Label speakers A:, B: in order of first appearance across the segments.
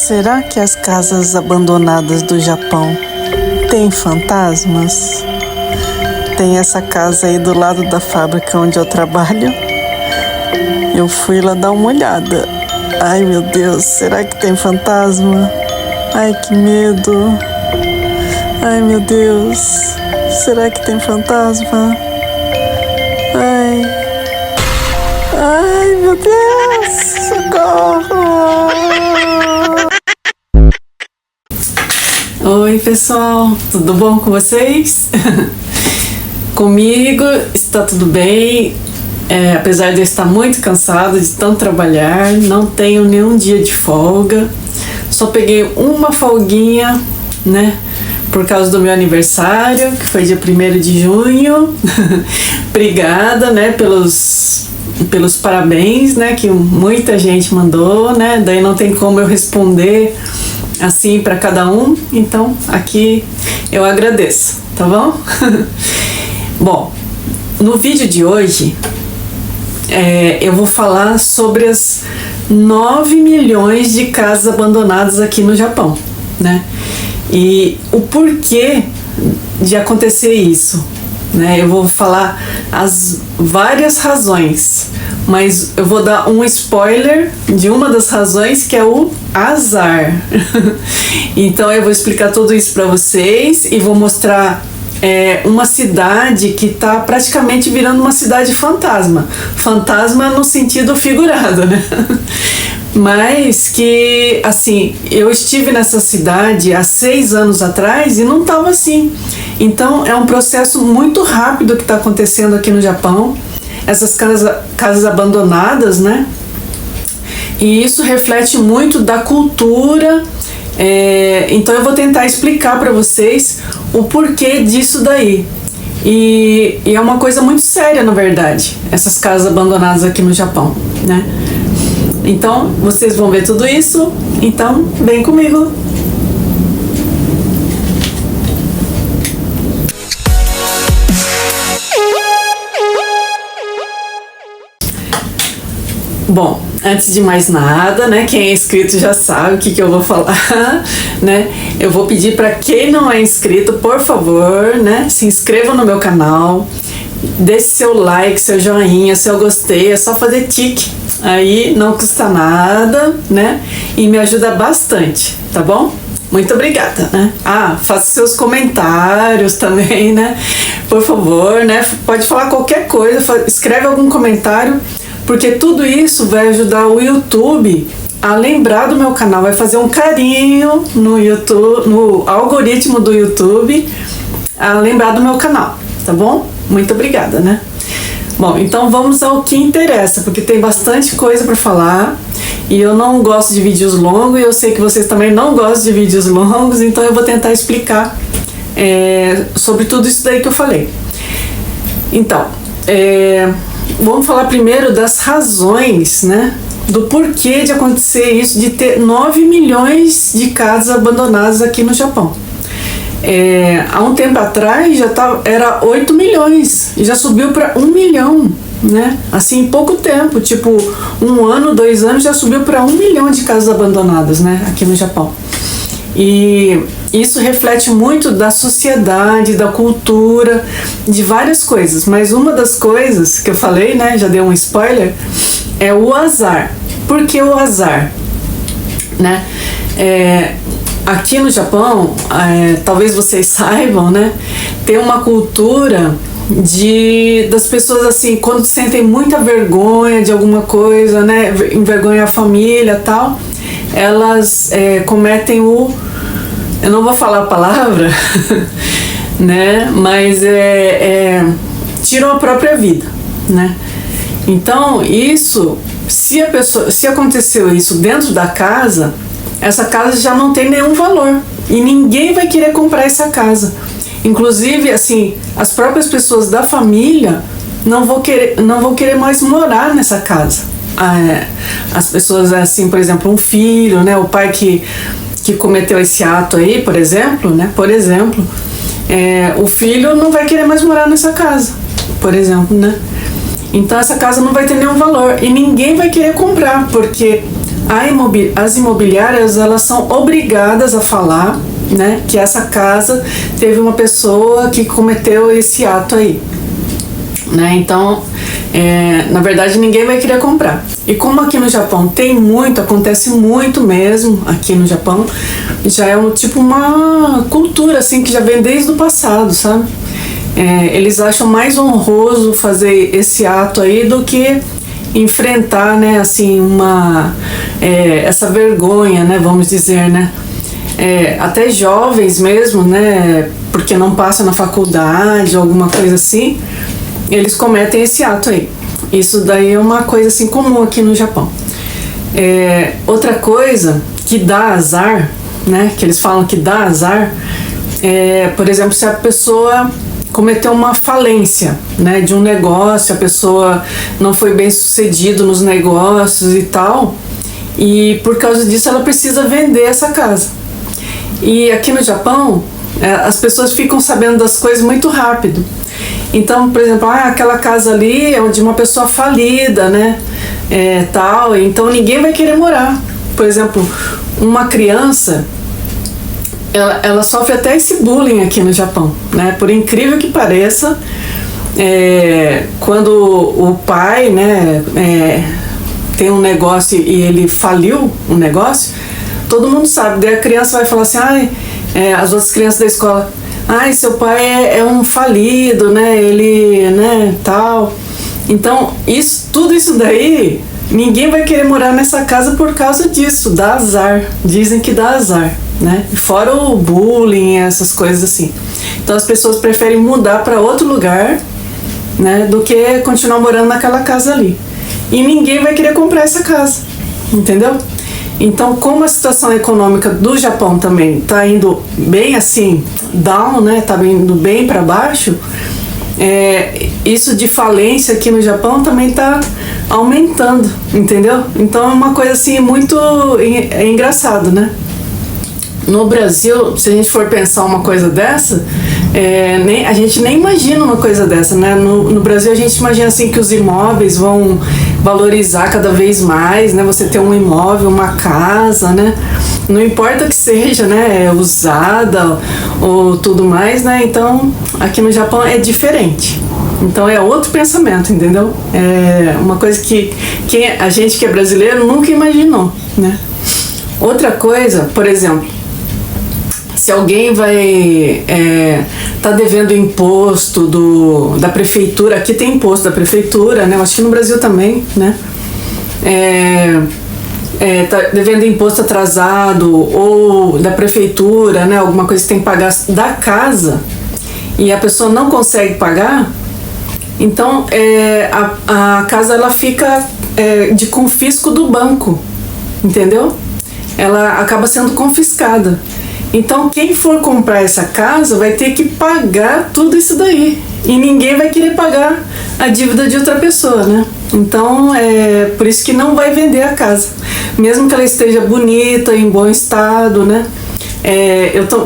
A: Será que as casas abandonadas do Japão têm fantasmas? Tem essa casa aí do lado da fábrica onde eu trabalho. Eu fui lá dar uma olhada. Ai, meu Deus, será que tem fantasma? Ai, que medo. Ai, meu Deus, será que tem fantasma? Ai, meu Deus, socorro! Oi, pessoal, tudo bom com vocês? Comigo está tudo bem, apesar de eu estar muito cansada de tanto trabalhar, não tenho nenhum dia de folga, só peguei uma folguinha, né, por causa do meu aniversário, que foi dia 1º de junho. Obrigada, né, pelos parabéns, né, que muita gente mandou, né, daí não tem como eu responder assim para cada um, então aqui eu agradeço, tá bom? Bom, no vídeo de hoje eu vou falar sobre as 9 milhões de casas abandonadas aqui no Japão, né? E o porquê de acontecer isso, né? Eu vou falar as várias razões, mas eu vou dar um spoiler de uma das razões, que é o azar. Então eu vou explicar tudo isso para vocês e vou mostrar uma cidade que está praticamente virando uma cidade fantasma. Fantasma no sentido figurado, né? Mas que, assim, eu estive nessa cidade há 6 anos atrás e não estava assim. Então é um processo muito rápido que está acontecendo aqui no Japão. Essas casas abandonadas, né? E isso reflete muito da cultura. Então eu vou tentar explicar para vocês o porquê disso daí. E é uma coisa muito séria, na verdade, essas casas abandonadas aqui no Japão, né? Então vocês vão ver tudo isso, então vem comigo. Bom, antes de mais nada, né, quem é inscrito já sabe o que eu vou falar, né? Eu vou pedir para quem não é inscrito, por favor, né, se inscreva no meu canal, deixe seu like, seu joinha, seu gostei, é só fazer tique, aí não custa nada, né, e me ajuda bastante, tá bom? Muito obrigada, né? Faça seus comentários também, né, por favor, né, pode falar qualquer coisa, escreve algum comentário, porque tudo isso vai ajudar o YouTube a lembrar do meu canal, vai fazer um carinho no YouTube, no algoritmo do YouTube, a lembrar do meu canal, tá bom? Muito obrigada, né? Bom, então vamos ao que interessa, porque tem bastante coisa para falar e eu não gosto de vídeos longos e eu sei que vocês também não gostam de vídeos longos, então eu vou tentar explicar sobre tudo isso daí que eu falei. Então, vamos falar primeiro das razões, né, do porquê de acontecer isso, de ter 9 milhões de casas abandonadas aqui no Japão. Há um tempo atrás era 8 milhões e já subiu para 1 milhão, né? Assim, em pouco tempo, tipo 1 ano, 2 anos, já subiu para 1 milhão de casas abandonadas, né, aqui no Japão. E isso reflete muito da sociedade, da cultura, de várias coisas. Mas uma das coisas que eu falei, né, já dei um spoiler, é o azar. Por que o azar? Né? Aqui no Japão, talvez vocês saibam, né, tem uma cultura das pessoas, assim, quando sentem muita vergonha de alguma coisa, né, envergonha a família e tal, elas cometem eu não vou falar a palavra, né, mas tiram a própria vida, né? Então isso, se aconteceu isso dentro da casa, essa casa já não tem nenhum valor e ninguém vai querer comprar essa casa. Inclusive, assim, as próprias pessoas da família não vão querer mais morar nessa casa. As pessoas, assim, por exemplo, um filho, né, o pai que cometeu esse ato aí, por exemplo, né, o filho não vai querer mais morar nessa casa, por exemplo, né? Então essa casa não vai ter nenhum valor e ninguém vai querer comprar, porque as imobiliárias, elas são obrigadas a falar, né, que essa casa teve uma pessoa que cometeu esse ato aí, né? Então, na verdade, ninguém vai querer comprar. E como aqui no Japão tem muito, acontece muito mesmo aqui no Japão, já é tipo uma cultura assim que já vem desde o passado, sabe? Eles acham mais honroso fazer esse ato aí do que enfrentar, né, assim, essa vergonha, né, vamos dizer, né? Até jovens mesmo, né, porque não passam na faculdade ou alguma coisa assim, eles cometem esse ato aí. Isso daí é uma coisa assim comum aqui no Japão. Outra coisa que dá azar, né, que eles falam que dá azar, por exemplo, se a pessoa cometeu uma falência, né, de um negócio, a pessoa não foi bem sucedido nos negócios e tal, e por causa disso ela precisa vender essa casa. E aqui no Japão, as pessoas ficam sabendo das coisas muito rápido. Então, por exemplo, aquela casa ali é de uma pessoa falida, né, tal, então ninguém vai querer morar. Por exemplo, uma criança, ela sofre até esse bullying aqui no Japão, né? Por incrível que pareça, quando o pai, né, tem um negócio e ele faliu um negócio, todo mundo sabe. Daí a criança vai falar assim, as outras crianças da escola, seu pai é um falido, né? Ele, né, tal. Então, tudo isso daí, ninguém vai querer morar nessa casa por causa disso, dá azar. Dizem que dá azar, né? Fora o bullying, essas coisas assim. Então as pessoas preferem mudar para outro lugar, né, do que continuar morando naquela casa ali. E ninguém vai querer comprar essa casa, entendeu? Então, como a situação econômica do Japão também está indo bem assim, down, né, está indo bem para baixo, isso de falência aqui no Japão também está aumentando, entendeu? Então é uma coisa assim muito engraçado, né? No Brasil, se a gente for pensar uma coisa dessa, a gente nem imagina uma coisa dessa, né? No Brasil a gente imagina assim que os imóveis vão valorizar cada vez mais, né? Você ter um imóvel, uma casa, né? Não importa que seja, né? Usada ou tudo mais, né? Então, aqui no Japão é diferente. Então é outro pensamento, entendeu? É uma coisa que a gente que é brasileiro nunca imaginou, né? Outra coisa, por exemplo, se alguém vai tá devendo imposto da prefeitura, aqui tem imposto da prefeitura, né? Eu acho que no Brasil também, né? Tá devendo imposto atrasado ou da prefeitura, né? Alguma coisa que tem que pagar da casa e a pessoa não consegue pagar, então a casa ela fica de confisco do banco, entendeu? Ela acaba sendo confiscada. Então, quem for comprar essa casa vai ter que pagar tudo isso daí. E ninguém vai querer pagar a dívida de outra pessoa, né? Então, por isso que não vai vender a casa. Mesmo que ela esteja bonita, em bom estado, né?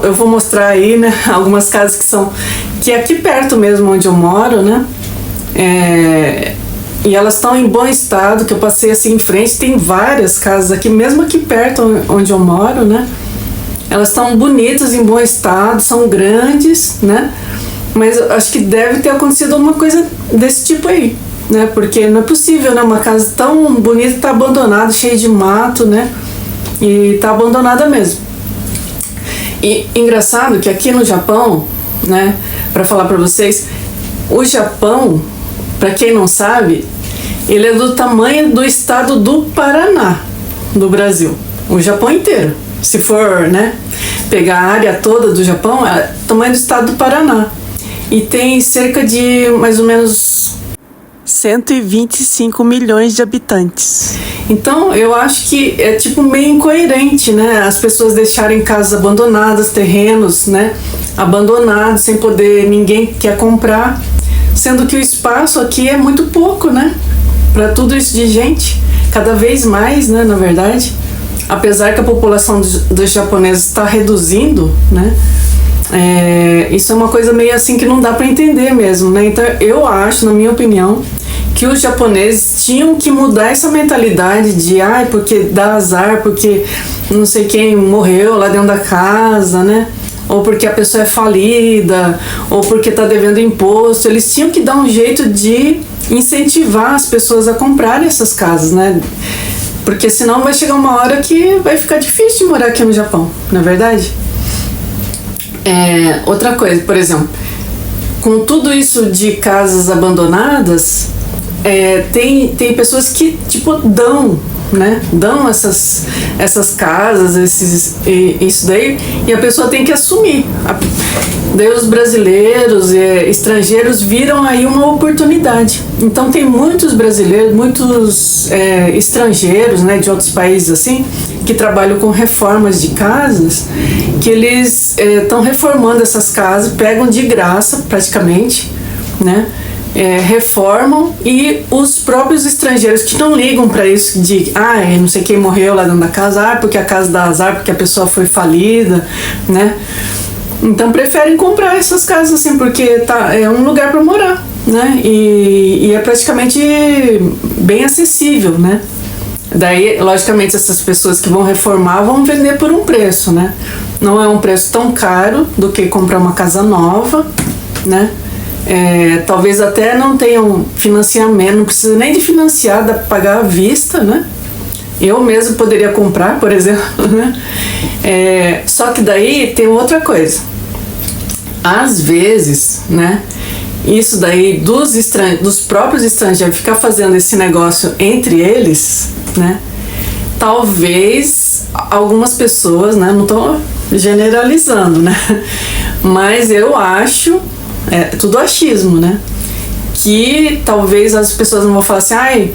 A: Eu vou mostrar aí, né, algumas casas que é aqui perto mesmo onde eu moro, né? E elas estão em bom estado, que eu passei assim em frente, tem várias casas aqui, mesmo aqui perto onde eu moro, né? Elas estão bonitas, em bom estado, são grandes, né? Mas eu acho que deve ter acontecido alguma coisa desse tipo aí, né? Porque não é possível, né? Uma casa tão bonita tá abandonada, cheia de mato, né? E tá abandonada mesmo. E engraçado que aqui no Japão, né? Para falar para vocês, o Japão, para quem não sabe, ele é do tamanho do estado do Paraná, do Brasil. O Japão inteiro. Se for, né, pegar a área toda do Japão, é o tamanho do estado do Paraná. E tem cerca de mais ou menos 125 milhões de habitantes. Então, eu acho que é tipo meio incoerente, né? As pessoas deixarem casas abandonadas, terrenos, né, abandonados, sem poder, ninguém quer comprar, sendo que o espaço aqui é muito pouco, né? Para tudo isso de gente, cada vez mais, né, na verdade. Apesar que a população dos japoneses está reduzindo, né? Isso é uma coisa meio assim que não dá para entender mesmo, né? Então eu acho, na minha opinião, que os japoneses tinham que mudar essa mentalidade de porque dá azar, porque não sei quem morreu lá dentro da casa, né? Ou porque a pessoa é falida, ou porque está devendo imposto. Eles tinham que dar um jeito de incentivar as pessoas a comprarem essas casas, né? Porque senão vai chegar uma hora que vai ficar difícil de morar aqui no Japão, não é verdade? Outra coisa, por exemplo, com tudo isso de casas abandonadas, tem pessoas que dão essas casas, isso daí, e a pessoa tem que assumir. Daí os brasileiros e estrangeiros viram aí uma oportunidade. Então tem muitos brasileiros, muitos estrangeiros, né, de outros países assim, que trabalham com reformas de casas, que eles estão reformando essas casas, pegam de graça praticamente, né? Reformam, e os próprios estrangeiros que não ligam para isso de não sei quem morreu lá dentro da casa, porque a casa dá azar, porque a pessoa foi falida, né? Então preferem comprar essas casas assim, porque é um lugar para morar, né? E é praticamente bem acessível, né? Daí, logicamente, essas pessoas que vão reformar vão vender por um preço, né? Não é um preço tão caro do que comprar uma casa nova, né? Talvez até não tenham financiamento, não precisa nem de financiar, dá para pagar à vista, né? Eu mesmo poderia comprar, por exemplo, né? Só que daí tem outra coisa. Às vezes, né? Isso daí dos próprios estrangeiros ficar fazendo esse negócio entre eles, né? Talvez algumas pessoas, né? Não estou generalizando, né? Mas eu acho, tudo achismo, né? Que talvez as pessoas não vão falar assim,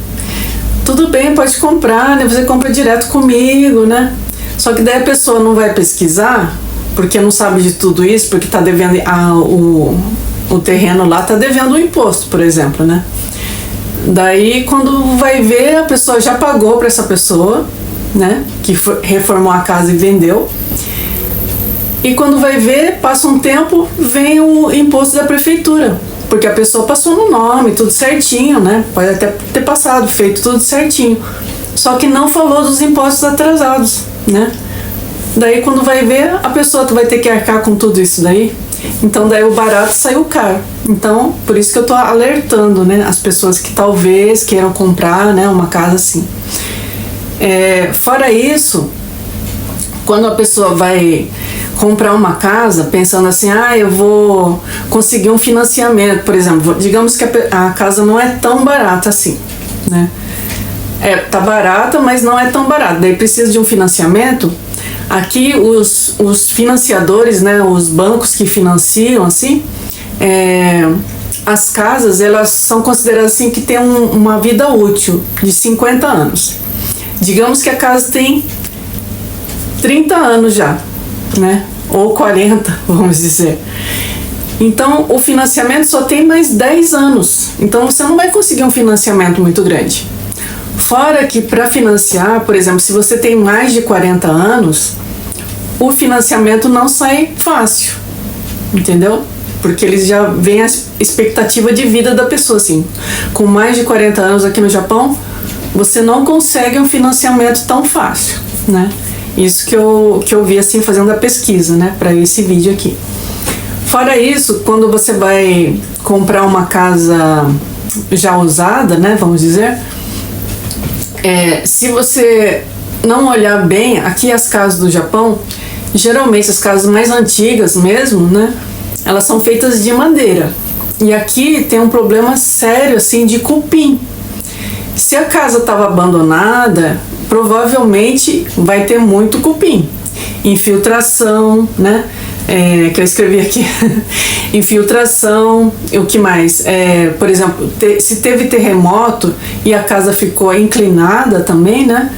A: tudo bem, pode comprar, né? Você compra direto comigo, né? Só que daí a pessoa não vai pesquisar, porque não sabe de tudo isso, porque está devendo o terreno lá, está devendo o imposto, por exemplo, né? Daí quando vai ver, a pessoa já pagou para essa pessoa, né? Que reformou a casa e vendeu. E quando vai ver, passa um tempo, vem o imposto da prefeitura, porque a pessoa passou no nome, tudo certinho, né? Pode até ter passado, feito tudo certinho. Só que não falou dos impostos atrasados, né? Daí quando vai ver, a pessoa vai ter que arcar com tudo isso daí. Então daí o barato saiu caro. Então, por isso que eu tô alertando, né, as pessoas que talvez queiram comprar, né, uma casa assim. Fora isso, quando a pessoa vai comprar uma casa pensando assim, eu vou conseguir um financiamento, por exemplo, digamos que a casa não é tão barata assim, né? Tá barata, mas não é tão barata. Daí precisa de um financiamento. Aqui os financiadores, né, os bancos que financiam assim, as casas, elas são consideradas assim que tem uma vida útil de 50 anos. Digamos que a casa tem 30 anos já, né? Ou 40, vamos dizer. Então, o financiamento só tem mais 10 anos. Então, você não vai conseguir um financiamento muito grande. Fora que para financiar, por exemplo, se você tem mais de 40 anos, o financiamento não sai fácil, entendeu? Porque eles já veem a expectativa de vida da pessoa, assim. Com mais de 40 anos aqui no Japão, você não consegue um financiamento tão fácil, né? Isso que eu vi, assim, fazendo a pesquisa, né, para esse vídeo aqui. Fora isso, quando você vai comprar uma casa já usada, né, vamos dizer, se você não olhar bem, aqui as casas do Japão, geralmente as casas mais antigas mesmo, né, elas são feitas de madeira. E aqui tem um problema sério, assim, de cupim. Se a casa estava abandonada, provavelmente vai ter muito cupim. Infiltração, né? Que eu escrevi aqui. Infiltração, o que mais? Por exemplo, se teve terremoto e a casa ficou inclinada também, né?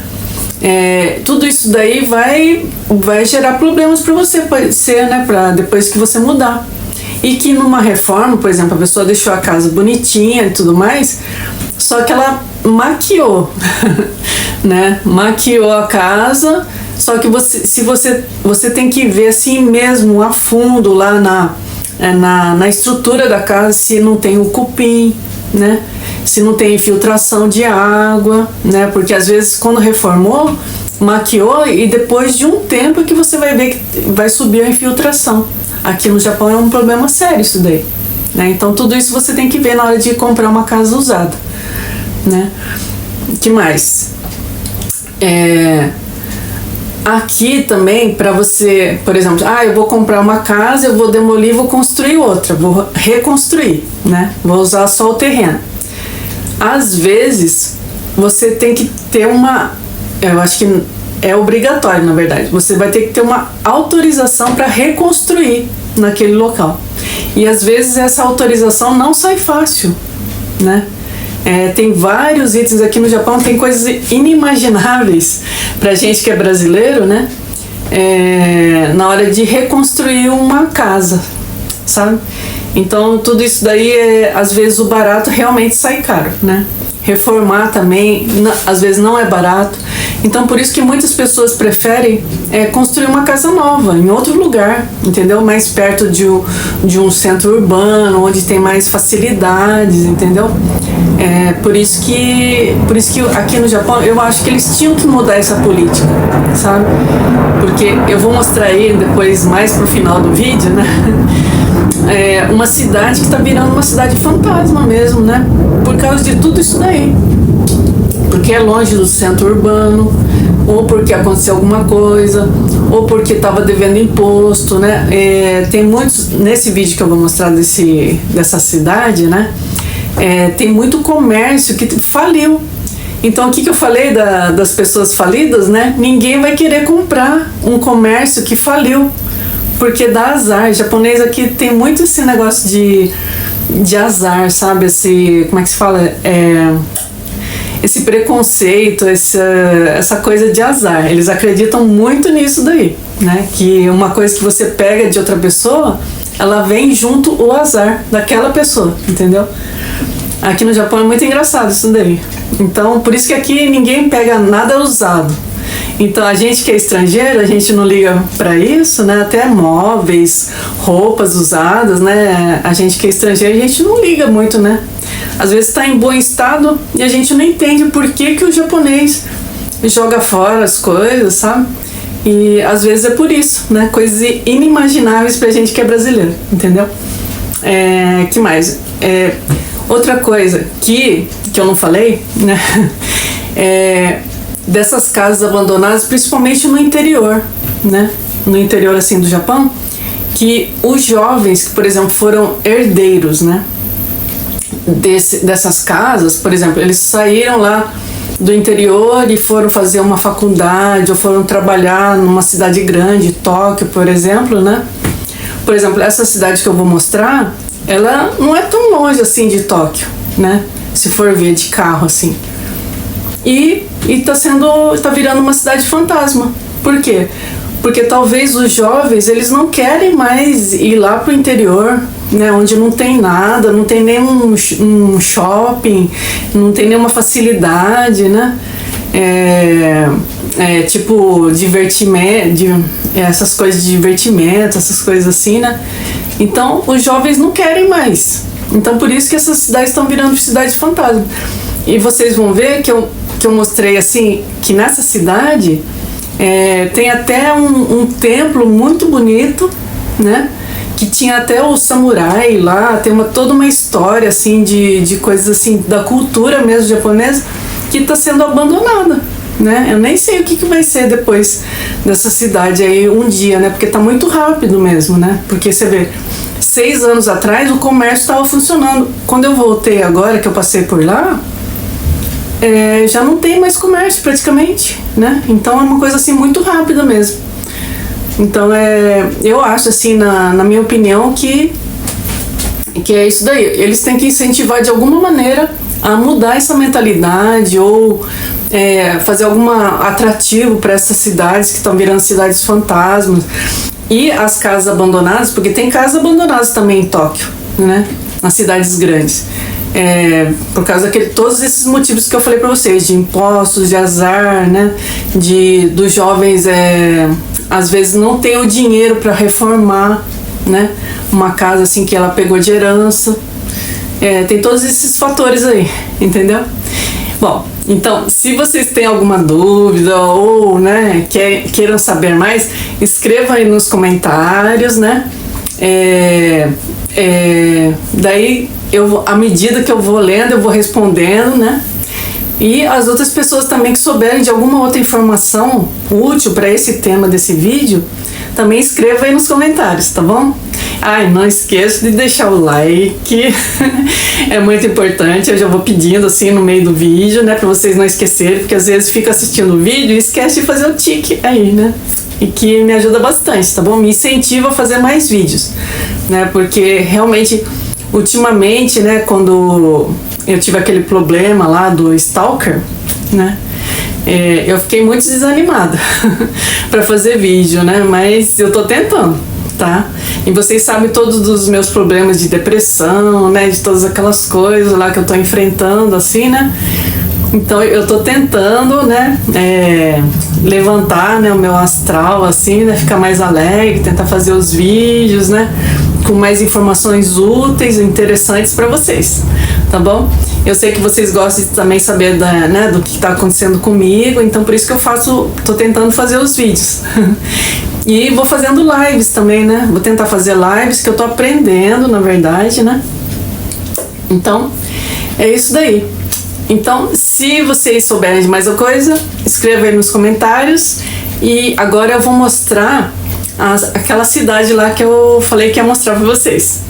A: Tudo isso daí vai gerar problemas para você, pode ser, né? Para depois que você mudar. E que numa reforma, por exemplo, a pessoa deixou a casa bonitinha e tudo mais, só que ela maquiou, né? Maquiou a casa, só que você tem que ver assim mesmo a fundo lá na estrutura da casa se não tem o cupim, né? se não tem infiltração de água, né? Porque às vezes quando reformou, maquiou e depois de um tempo que você vai ver que vai subir a infiltração. Aqui no Japão é um problema sério isso daí, né? Então tudo isso você tem que ver na hora de comprar uma casa usada, né? Que mais? Aqui também, para você, por exemplo, eu vou comprar uma casa, eu vou demolir, vou construir outra, vou reconstruir, né? Vou usar só o terreno. Às vezes, você tem que ter eu acho que é obrigatório, na verdade, você vai ter que ter uma autorização para reconstruir naquele local. E às vezes essa autorização não sai fácil, né? Tem vários itens aqui no Japão, tem coisas inimagináveis pra gente que é brasileiro, né? Na hora de reconstruir uma casa, sabe? Então tudo isso daí, às vezes o barato realmente sai caro, né? Reformar também, às vezes não é barato. Então por isso que muitas pessoas preferem construir uma casa nova, em outro lugar, entendeu? Mais perto de um centro urbano, onde tem mais facilidades, entendeu? Por isso que aqui no Japão eu acho que eles tinham que mudar essa política, sabe? Porque eu vou mostrar aí depois, mais pro final do vídeo, né? Uma cidade que tá virando uma cidade fantasma mesmo, né? Por causa de tudo isso daí. Porque é longe do centro urbano, ou porque aconteceu alguma coisa, ou porque estava devendo imposto, né? Tem muitos, nesse vídeo que eu vou mostrar dessa cidade, né? Tem muito comércio que faliu. Então o que eu falei das pessoas falidas, né? Ninguém vai querer comprar um comércio que faliu, porque dá azar. O japonês aqui tem muito esse negócio de azar, sabe? Como é que se fala? Esse preconceito, essa coisa de azar. Eles acreditam muito nisso daí, né? Que uma coisa que você pega de outra pessoa, ela vem junto o azar daquela pessoa, entendeu? Aqui no Japão é muito engraçado isso daí. Então, por isso que aqui ninguém pega nada usado. Então, a gente que é estrangeiro, a gente não liga pra isso, né? Até móveis, roupas usadas, né? A gente que é estrangeiro, a gente não liga muito, né? Às vezes tá em bom estado e a gente não entende por que o japonês joga fora as coisas, sabe? E às vezes é por isso, né? Coisas inimagináveis pra gente que é brasileiro, entendeu? Que mais? Outra coisa que eu não falei, né? Dessas casas abandonadas, principalmente no interior, né? No interior, assim, do Japão, que os jovens que, por exemplo, foram herdeiros, né? Dessas casas, por exemplo, eles saíram lá do interior e foram fazer uma faculdade ou foram trabalhar numa cidade grande, Tóquio, por exemplo, né? Por exemplo, essa cidade que eu vou mostrar, ela não é tão longe assim de Tóquio, né? Se for ver de carro, assim. E tá virando uma cidade fantasma. Por quê? Porque talvez os jovens, eles não querem mais ir lá pro interior, né, onde não tem nada, não tem nenhum um shopping, não tem nenhuma facilidade, né? Tipo divertimento, essas coisas de divertimento, essas coisas assim, né? Então os jovens não querem mais. Então por isso que essas cidades estão virando cidades fantasma. E vocês vão ver que eu mostrei assim, que nessa cidade tem até um templo muito bonito, né? Que tinha até o samurai lá, tem toda uma história assim de coisas assim da cultura mesmo japonesa que está sendo abandonada, né? Eu nem sei o que vai ser depois dessa cidade aí um dia, né? Porque tá muito rápido mesmo, né? Porque você vê, 6 anos atrás o comércio estava funcionando. Quando eu voltei agora, que eu passei por lá, já não tem mais comércio praticamente, né? Então é uma coisa assim muito rápida mesmo. Então eu acho assim, na minha opinião, que é isso daí. Eles têm que incentivar de alguma maneira a mudar essa mentalidade ou fazer algum atrativo para essas cidades que estão virando cidades fantasmas. E as casas abandonadas, porque tem casas abandonadas também em Tóquio, né? Nas cidades grandes. Por causa de todos esses motivos que eu falei para vocês, de impostos, de azar, né? Dos jovens às vezes não tem o dinheiro para reformar, né? Uma casa assim que ela pegou de herança. tem todos esses fatores aí, entendeu? Bom, então, se vocês têm alguma dúvida ou, né, queiram saber mais, escreva aí nos comentários, né? Daí, à medida que eu vou lendo, eu vou respondendo, né? E as outras pessoas também que souberem de alguma outra informação útil para esse tema desse vídeo, também escreva aí nos comentários, tá bom? Ai, não esqueça de deixar o like, é muito importante. Eu já vou pedindo assim no meio do vídeo, né, pra vocês não esquecerem, porque às vezes fica assistindo o vídeo e esquece de fazer o tique aí, né? E que me ajuda bastante, tá bom? Me incentiva a fazer mais vídeos, né? Porque realmente, ultimamente, né, quando eu tive aquele problema lá do stalker, né? Eu fiquei muito desanimada pra fazer vídeo, né? Mas eu tô tentando, tá? E vocês sabem todos os meus problemas de depressão, né? De todas aquelas coisas lá que eu tô enfrentando, assim, né? Então eu tô tentando, né? Levantar, né, o meu astral, assim, né? Ficar mais alegre, tentar fazer os vídeos, né? Com mais informações úteis e interessantes para vocês, tá bom? Eu sei que vocês gostam de também saber né, do que está acontecendo comigo, então por isso que eu tô tentando fazer os vídeos. E vou fazendo lives também, né? Vou tentar fazer lives que eu tô aprendendo, na verdade, né? Então, é isso daí. Então, se vocês souberem de mais alguma coisa, escreva aí nos comentários. E agora eu vou mostrar aquela cidade lá que eu falei que ia mostrar pra vocês.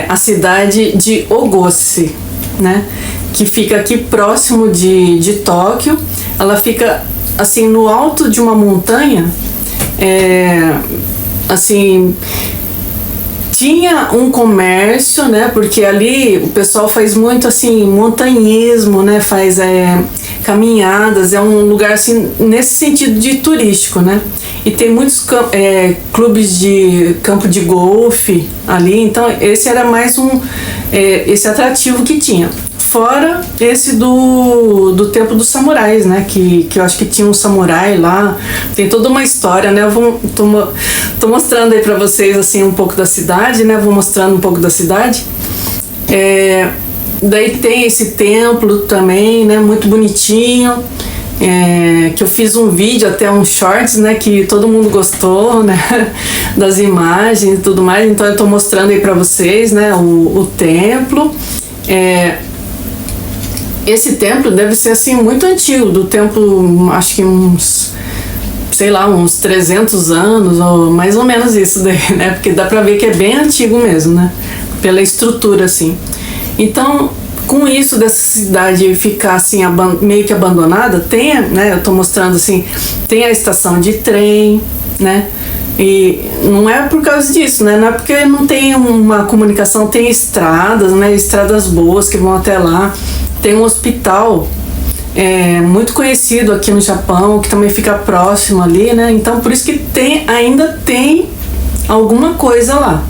A: A cidade de Ogose, né? Que fica aqui próximo de Tóquio. Ela fica assim no alto de uma montanha. Assim, tinha um comércio, né? Porque ali o pessoal faz muito assim montanhismo, né? Faz caminhadas, é um lugar assim nesse sentido de turístico, né? E tem muitos clubes de campo de golfe ali, então esse era mais esse atrativo que tinha. Fora esse do tempo dos samurais, né? Que eu acho que tinha um samurai lá. Tem toda uma história, né? Tô mostrando aí pra vocês assim um pouco da cidade, né? Vou mostrando um pouco da cidade. Daí tem esse templo também, né? Muito bonitinho. Que eu fiz um vídeo, até um shorts, né? Que todo mundo gostou, né? Das imagens e tudo mais. Então eu tô mostrando aí pra vocês, né? O templo. Esse templo deve ser assim muito antigo, do tempo, acho que uns 300 anos, ou mais ou menos isso daí, né? Porque dá pra ver que é bem antigo mesmo, né? Pela estrutura, assim. Então, com isso dessa cidade ficar assim, meio que abandonada, né? Eu tô mostrando assim, tem a estação de trem, né? E não é por causa disso, né? Não é porque não tem uma comunicação, tem estradas, né? Estradas boas que vão até lá. Tem um hospital muito conhecido aqui no Japão, que também fica próximo ali, né? Então por isso que ainda tem alguma coisa lá.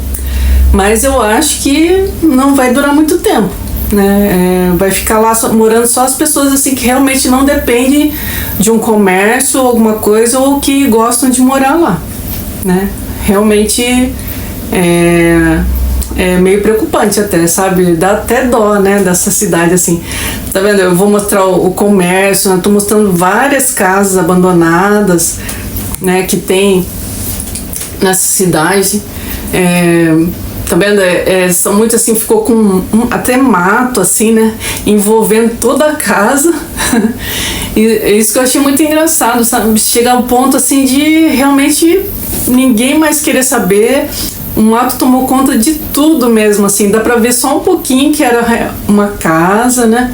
A: Mas eu acho que não vai durar muito tempo, né? Vai ficar lá morando só as pessoas assim que realmente não dependem de um comércio ou alguma coisa, ou que gostam de morar lá, né? Realmente é meio preocupante até, sabe? Dá até dó, né, dessa cidade, assim. Tá vendo? Eu vou mostrar o comércio, né? Tô mostrando várias casas abandonadas, né, que tem nessa cidade. Tá vendo? São muito assim, ficou com até mato, assim, né? Envolvendo toda a casa. E isso que eu achei muito engraçado, sabe? Chegar ao ponto, assim, de realmente ninguém mais querer saber. O mato tomou conta de tudo mesmo, assim. Dá pra ver só um pouquinho que era uma casa, né?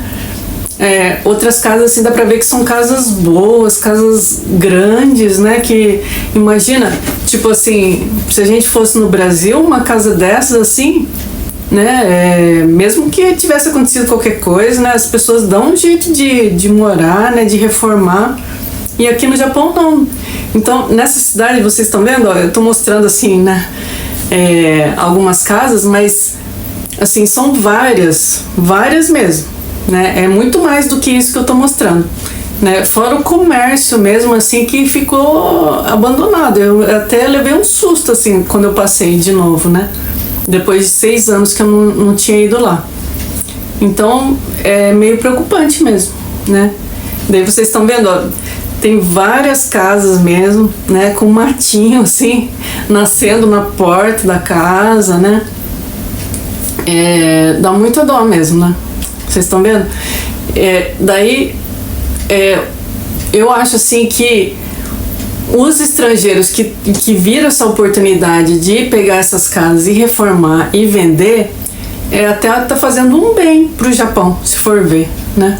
A: Outras casas, assim, dá pra ver que são casas boas, casas grandes, né? Que, imagina, tipo assim, se a gente fosse no Brasil, uma casa dessas, assim, né? Mesmo que tivesse acontecido qualquer coisa, né? As pessoas dão um jeito de morar, né? De reformar. E aqui no Japão, não. Então, nessa cidade, vocês estão vendo? Ó, eu tô mostrando, assim, né? Algumas casas, mas, assim, são várias mesmo. Né? É muito mais do que isso que eu tô mostrando, né? Fora o comércio mesmo, assim, que ficou abandonado. Eu até levei um susto, assim, quando eu passei de novo, né? depois de 6 anos que eu não tinha ido lá. Então é meio preocupante mesmo, né? Daí vocês estão vendo, ó, tem várias casas mesmo, né, com matinho assim, nascendo na porta da casa, né? Dá muita dó mesmo, né? Vocês estão vendo? Eu acho assim que os estrangeiros que viram essa oportunidade de pegar essas casas e reformar e vender, até tá fazendo um bem pro Japão, se for ver, né?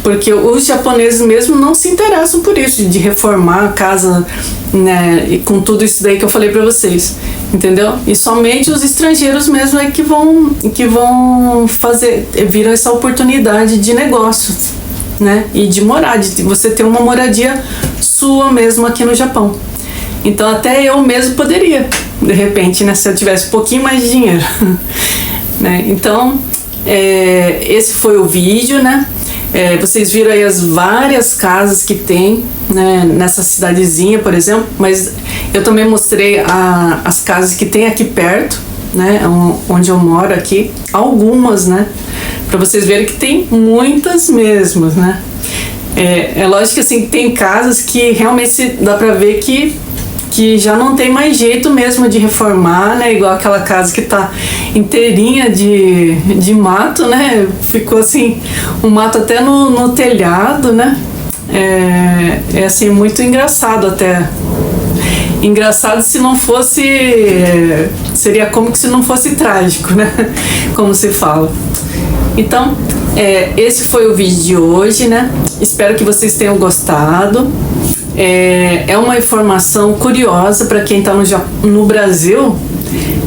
A: Porque os japoneses mesmo não se interessam por isso, de reformar a casa, né, e com tudo isso daí que eu falei pra vocês, entendeu? E somente os estrangeiros mesmo é que vão fazer, viram essa oportunidade de negócios, né? E de morar, de você ter uma moradia sua mesmo aqui no Japão. Então até eu mesmo poderia, de repente, né, se eu tivesse um pouquinho mais de dinheiro. Né? Então, esse foi o vídeo, né? Vocês viram aí as várias casas que tem, né, nessa cidadezinha, por exemplo, mas eu também mostrei as casas que tem aqui perto, né, onde eu moro aqui, algumas, né, para vocês verem que tem muitas mesmas, né. É lógico que assim, tem casas que realmente dá para ver que já não tem mais jeito mesmo de reformar, né? Igual aquela casa que tá inteirinha de mato, né? Ficou assim, um mato até no telhado, né? É assim, muito engraçado até. Engraçado se não fosse... seria como que se não fosse trágico, né? Como se fala. Então, esse foi o vídeo de hoje, né? Espero que vocês tenham gostado. É uma informação curiosa para quem está no Brasil,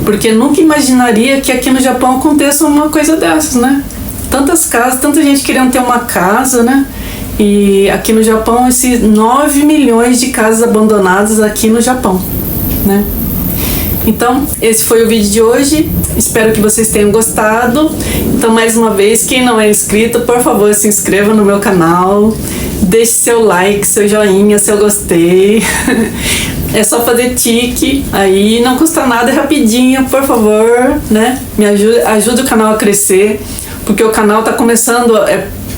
A: porque nunca imaginaria que aqui no Japão aconteça uma coisa dessas, né? Tantas casas, tanta gente querendo ter uma casa, né? E aqui no Japão, esses 9 milhões de casas abandonadas aqui no Japão, né? Então, esse foi o vídeo de hoje. Espero que vocês tenham gostado. Então, mais uma vez, quem não é inscrito, por favor, se inscreva no meu canal. Deixe seu like, seu joinha, seu gostei. É só fazer tique aí, não custa nada, é rapidinho, por favor, né? Me ajuda o canal a crescer, porque o canal tá começando,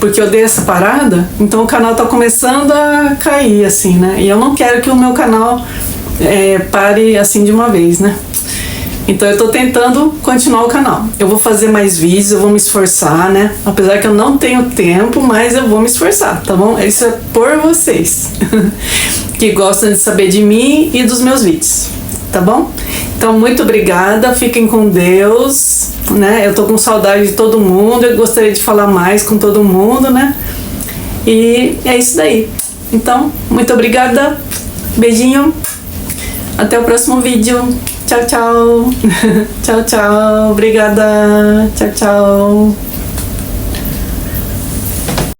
A: porque eu dei essa parada, então o canal tá começando a cair, assim, né? E eu não quero que o meu canal pare assim de uma vez, né? Então eu tô tentando continuar o canal. Eu vou fazer mais vídeos, eu vou me esforçar, né? Apesar que eu não tenho tempo, mas eu vou me esforçar, tá bom? Isso é por vocês que gostam de saber de mim e dos meus vídeos, tá bom? Então muito obrigada, fiquem com Deus, né? Eu tô com saudade de todo mundo, eu gostaria de falar mais com todo mundo, né? E é isso daí. Então, muito obrigada, beijinho, até o próximo vídeo. Tchau, tchau. Tchau, tchau. Obrigada. Tchau, tchau.